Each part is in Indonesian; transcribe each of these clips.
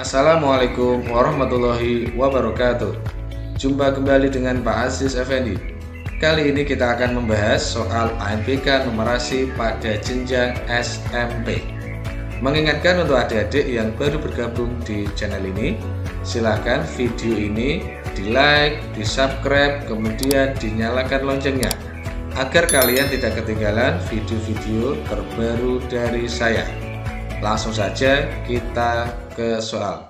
Assalamualaikum warahmatullahi wabarakatuh. Jumpa kembali dengan Pak Aziz Effendi. Kali ini kita akan membahas soal ANPK numerasi pada jenjang SMP. Mengingatkan untuk adik-adik yang baru bergabung di channel ini, silakan video ini di like, di subscribe, kemudian dinyalakan loncengnya agar kalian tidak ketinggalan video-video terbaru dari saya. Langsung saja kita ke soal.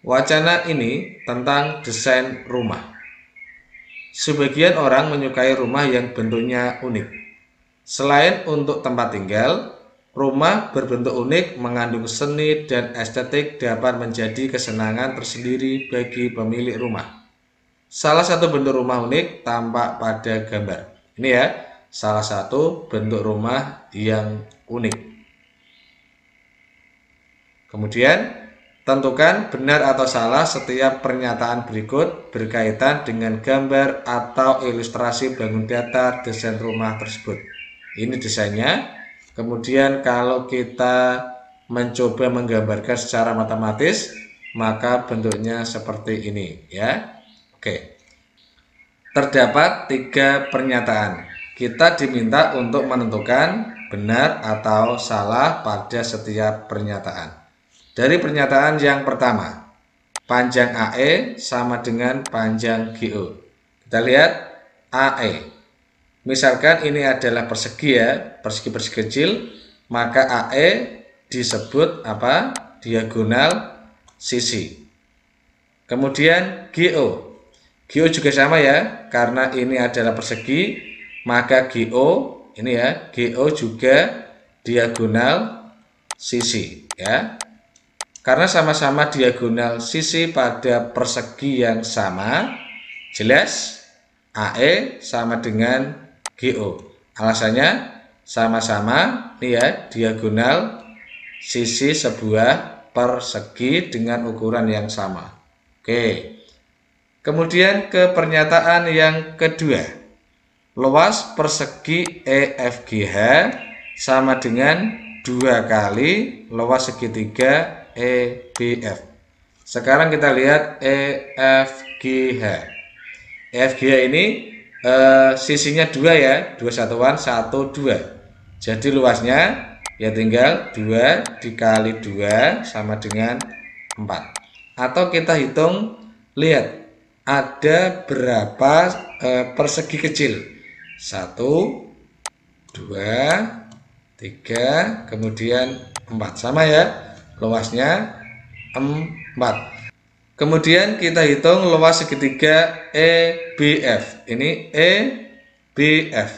Wacana ini tentang desain rumah. Sebagian orang menyukai rumah yang bentuknya unik. Selain untuk tempat tinggal, rumah berbentuk unik mengandung seni dan estetik dapat menjadi kesenangan tersendiri bagi pemilik rumah. Salah satu bentuk rumah unik tampak pada gambar. Ini ya, salah satu bentuk rumah yang unik. Kemudian, tentukan benar atau salah setiap pernyataan berikut berkaitan dengan gambar atau ilustrasi bangun datar desain rumah tersebut. Ini desainnya. Kemudian kalau kita mencoba menggambarkan secara matematis, maka bentuknya seperti ini ya. Oke. Terdapat 3 pernyataan. Kita diminta untuk menentukan benar atau salah pada setiap pernyataan. Dari pernyataan yang pertama, panjang AE sama dengan panjang GO. Kita lihat AE. Misalkan ini adalah persegi ya, persegi-persegi kecil, maka AE disebut apa? Diagonal sisi. Kemudian GO. GO juga sama ya, karena ini adalah persegi, maka GO ini ya, GO juga diagonal sisi ya. Karena sama-sama diagonal sisi pada persegi yang sama, jelas AE sama dengan GO. Alasannya sama-sama nih ya, diagonal sisi sebuah persegi dengan ukuran yang sama. Oke. Kemudian ke pernyataan yang kedua. Luas persegi EFGH sama dengan 2 kali luas segitiga EBF. Sekarang kita lihat EFGH. EFGH ini sisinya 2 ya, 2 satuan 1 2. Jadi luasnya ya tinggal 2 dikali 2 sama dengan 4. Atau kita hitung, lihat ada berapa persegi kecil. 1 2 3 kemudian 4, sama ya. Luasnya 4. Kemudian kita hitung luas segitiga EBF. Ini EBF.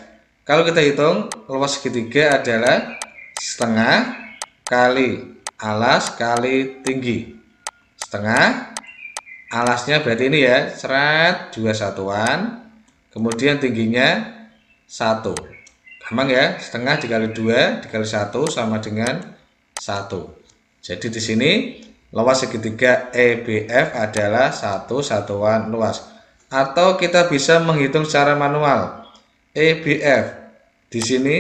Kalau kita hitung luas segitiga adalah setengah kali alas kali tinggi. Setengah alasnya berarti ini ya, seret 2 satuan. Kemudian tingginya 1. Gampang ya, setengah dikali 2 dikali 1 sama dengan 1. Jadi di sini luas segitiga EBF adalah 1 satuan luas. Atau kita bisa menghitung secara manual. EBF di sini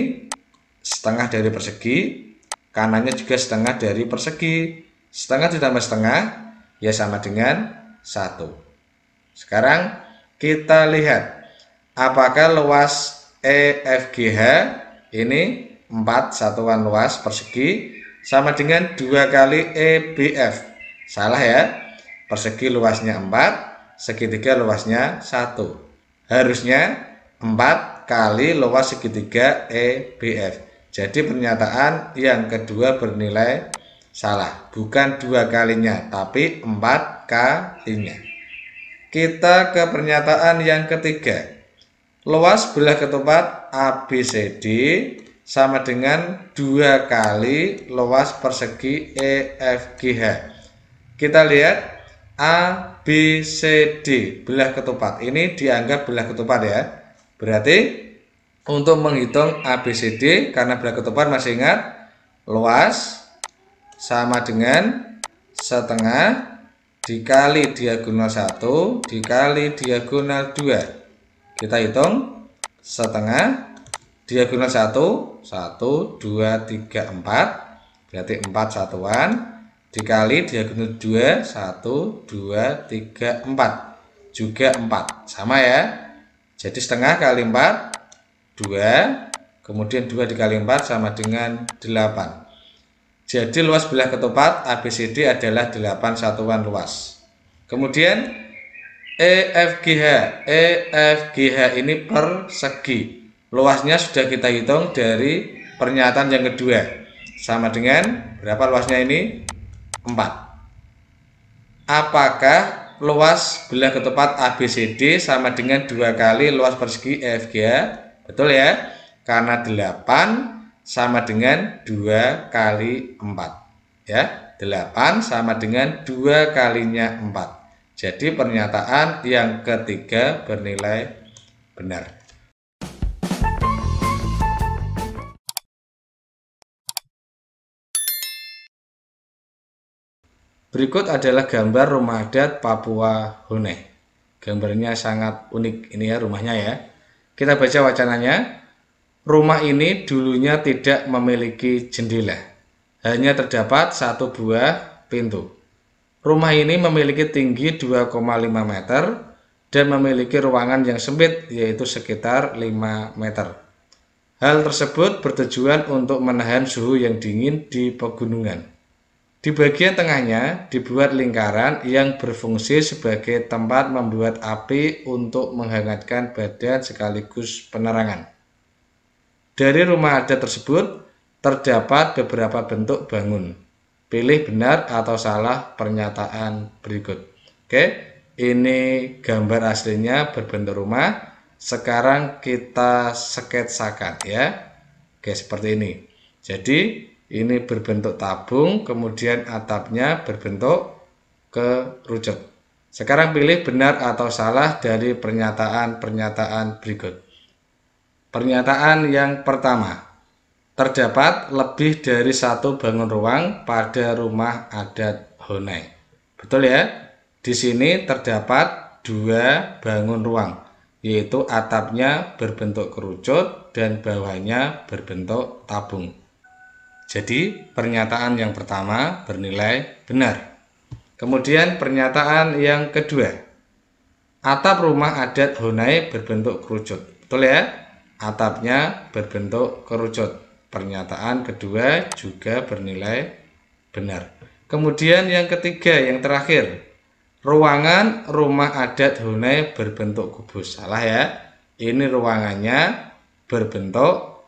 setengah dari persegi, kanannya juga setengah dari persegi. Setengah ditambah setengah ya sama dengan 1. Sekarang kita lihat apakah luas EFGH ini 4 satuan luas persegi sama dengan 2 kali EBF. Salah ya, persegi luasnya 4, segitiga luasnya 1. Harusnya 4 kali luas segitiga EBF. Jadi pernyataan yang kedua bernilai salah, bukan 2 kalinya tapi 4 kalinya. Kita ke pernyataan yang ketiga. Luas belah ketupat ABCD sama dengan 2 kali luas persegi EFGH. Kita lihat ABCD belah ketupat. Ini dianggap belah ketupat ya. Berarti untuk menghitung ABCD, karena belah ketupat masih ingat, luas sama dengan setengah dikali diagonal 1 dikali diagonal 2. Kita hitung setengah diagonal 1 1 2 3 4, berarti 4 satuan dikali diagonal 2, 1, 2, 3, 4, juga 4, sama ya. Jadi setengah kali 4, 2, kemudian 2 dikali 4 sama dengan 8. Jadi luas bilah ketupat ABCD adalah 8 satuan luas. Kemudian EFGH ini persegi. Luasnya sudah kita hitung dari pernyataan yang kedua. Sama dengan berapa luasnya ini? 4. Apakah luas bilah ketupat ABCD sama dengan 2 kali luas persegi EFGH? Betul ya? Karena 8 sama dengan 2 kali 4. Ya, 8 sama dengan 2 kalinya 4. Jadi pernyataan yang ketiga bernilai benar. Berikut adalah gambar rumah adat Papua Honai. Gambarnya sangat unik ini ya rumahnya ya. Kita baca wacananya. Rumah ini dulunya tidak memiliki jendela. Hanya terdapat satu buah pintu. Rumah ini memiliki tinggi 2,5 meter dan memiliki ruangan yang sempit yaitu sekitar 5 meter. Hal tersebut bertujuan untuk menahan suhu yang dingin di pegunungan. Di bagian tengahnya dibuat lingkaran yang berfungsi sebagai tempat membuat api untuk menghangatkan badan sekaligus penerangan. Dari rumah adat tersebut terdapat beberapa bentuk bangun. Pilih benar atau salah pernyataan berikut. Oke, ini gambar aslinya berbentuk rumah. Sekarang kita sketsakan ya. Oke, seperti ini. Jadi ini berbentuk tabung, kemudian atapnya berbentuk kerucut. Sekarang pilih benar atau salah dari pernyataan-pernyataan berikut. Pernyataan yang pertama, terdapat lebih dari satu bangun ruang pada rumah adat Honai. Betul ya? Di sini terdapat 2 bangun ruang, yaitu atapnya berbentuk kerucut dan bawahnya berbentuk tabung. Jadi pernyataan yang pertama bernilai benar. Kemudian pernyataan yang kedua, atap rumah adat Honai berbentuk kerucut. Betul ya? Atapnya berbentuk kerucut. Pernyataan kedua juga bernilai benar. Kemudian yang ketiga, yang terakhir, ruangan rumah adat Honai berbentuk kubus. Salah ya? Ini ruangannya berbentuk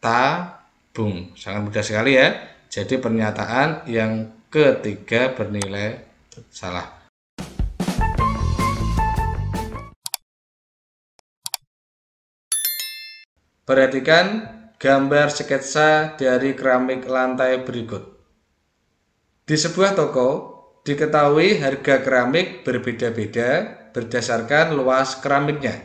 tabung. Sangat mudah sekali ya. Jadi pernyataan yang ketiga bernilai salah. Perhatikan gambar sketsa dari keramik lantai berikut. Di sebuah toko diketahui harga keramik berbeda-beda berdasarkan luas keramiknya.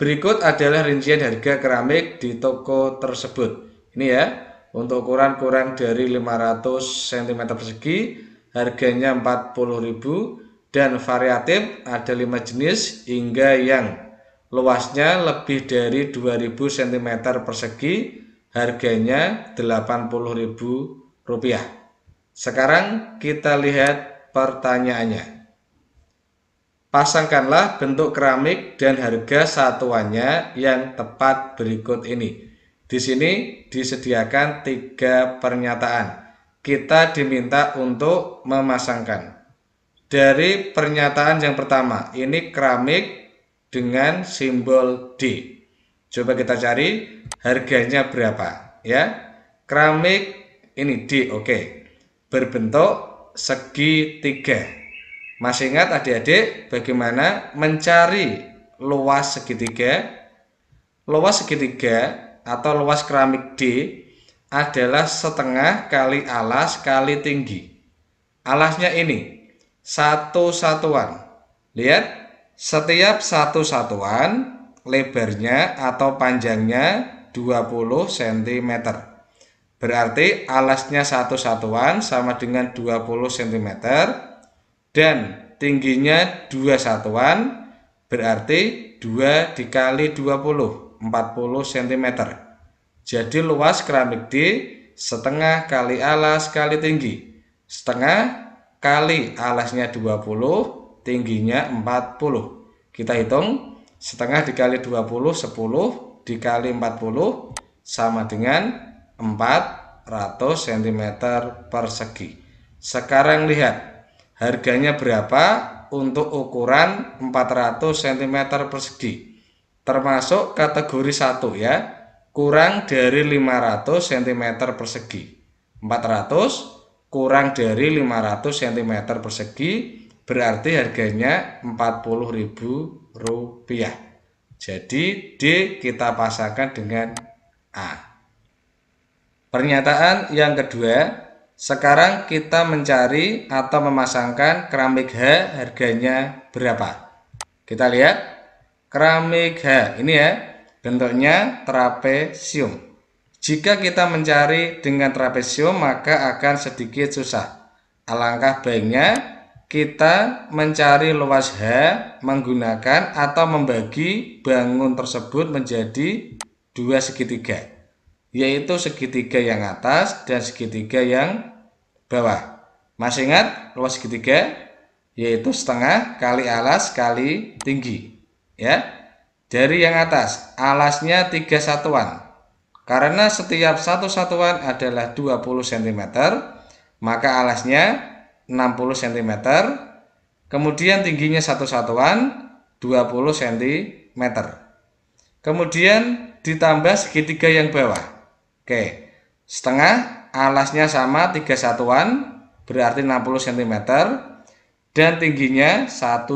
Berikut adalah rincian harga keramik di toko tersebut. Ini ya, untuk ukuran kurang dari 500 cm persegi, harganya 40.000 dan variatif ada 5 jenis hingga yang luasnya lebih dari 2000 cm persegi, harganya Rp80.000. Sekarang kita lihat pertanyaannya. Pasangkanlah bentuk keramik dan harga satuannya yang tepat berikut ini. Di sini disediakan 3 pernyataan. Kita diminta untuk memasangkan. Dari pernyataan yang pertama, ini keramik dengan simbol D. Coba kita cari harganya berapa ya. Keramik ini D, oke. Berbentuk segitiga. Masih ingat adik-adik bagaimana mencari luas segitiga? Luas segitiga atau luas keramik D adalah setengah kali alas kali tinggi. Alasnya ini 1 satuan. Lihat, setiap 1 satuan lebarnya atau panjangnya 20 cm. Berarti alasnya 1 satuan sama dengan 20 cm dan tingginya 2 satuan berarti 2 dikali 20, 40 cm. Jadi luas keramik D setengah kali alas kali tinggi. setengah kali alasnya 20, tingginya 40. Kita hitung, setengah dikali 20, 10, dikali 40, sama dengan 400 cm persegi. Sekarang lihat, harganya berapa untuk ukuran 400 cm persegi. Termasuk kategori 1 ya, kurang dari 500 cm persegi. 400 kurang dari 500 cm persegi berarti harganya Rp40.000. Jadi D kita pasangkan dengan A. Pernyataan yang kedua, sekarang kita mencari atau memasangkan keramik H harganya berapa. Kita lihat keramik H ini ya, bentuknya trapesium. Jika kita mencari dengan trapesium maka akan sedikit susah. Alangkah baiknya kita mencari luas H menggunakan atau membagi bangun tersebut menjadi dua segitiga, yaitu segitiga yang atas dan segitiga yang bawah. Masih ingat luas segitiga? Yaitu setengah kali alas kali tinggi. Ya. Dari yang atas, alasnya 3 satuan. Karena setiap satu satuan adalah 20 cm, maka alasnya 60 cm. Kemudian tingginya satu satuan 20 cm. Kemudian ditambah segitiga yang bawah. Oke, setengah alasnya sama 3 satuan berarti 60 cm dan tingginya 1,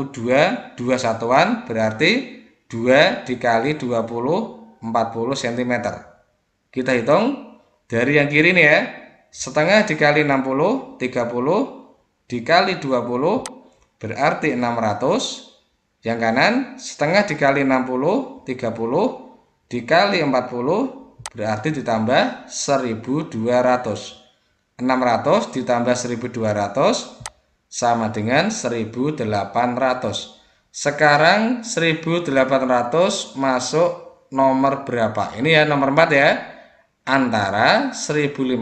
2 satuan berarti 2 dikali 20 40 cm. Kita hitung dari yang kiri nih ya, setengah dikali 60 30 dikali 20 berarti 600. Yang kanan setengah dikali 60 30 dikali 40 berarti ditambah 1200. 600 ditambah 1200 sama dengan 1800. Sekarang 1800 masuk nomor berapa? Ini ya nomor 4 ya. Antara 1500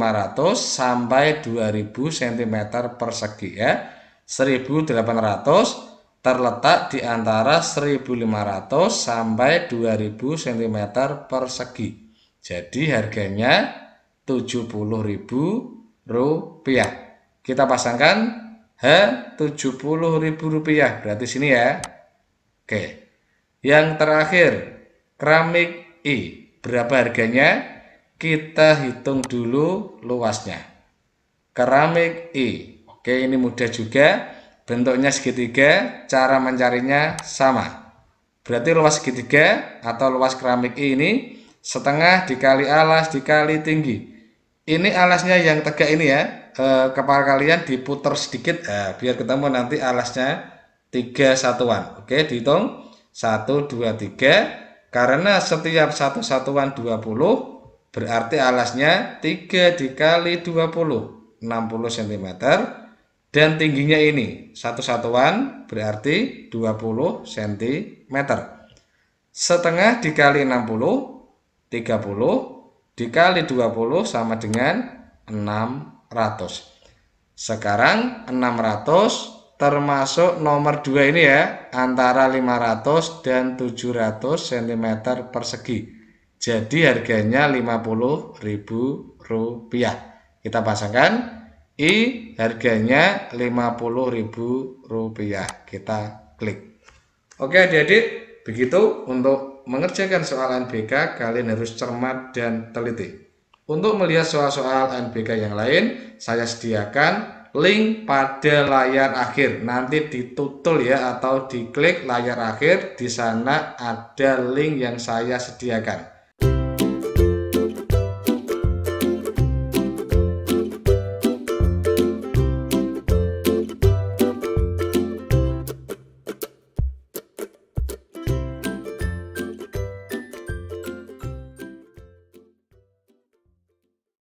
sampai 2000 cm persegi ya. 1800 terletak di antara 1500 sampai 2000 cm persegi. Jadi harganya Rp70.000. Kita pasangkan H Rp70.000 berarti sini ya. Oke. Yang terakhir keramik I. Berapa harganya? Kita hitung dulu luasnya. Keramik I. Oke, ini mudah juga. Bentuknya segitiga, cara mencarinya sama. Berarti luas segitiga atau luas keramik I ini setengah dikali alas dikali tinggi. Ini alasnya yang tegak ini ya. Kepala kalian diputar sedikit biar ketemu nanti alasnya 3 satuan. Oke, dihitung 1, 2, 3. Karena setiap satu satuan 20 berarti alasnya 3 dikali 20 60 cm dan tingginya ini satu satuan berarti 20 cm. Setengah dikali 60 30 dikali 20 sama dengan 600. Sekarang 600 termasuk nomor 2 ini ya, antara 500 dan 700 cm persegi. Jadi harganya Rp50.000. Kita pasangkan I harganya Rp50.000. Kita klik. Oke adik-adik, begitu untuk mengerjakan soal NBK kalian harus cermat dan teliti. Untuk melihat soal-soal NBK yang lain, saya sediakan link pada layar akhir. Nanti ditutul ya atau diklik layar akhir, di sana ada link yang saya sediakan.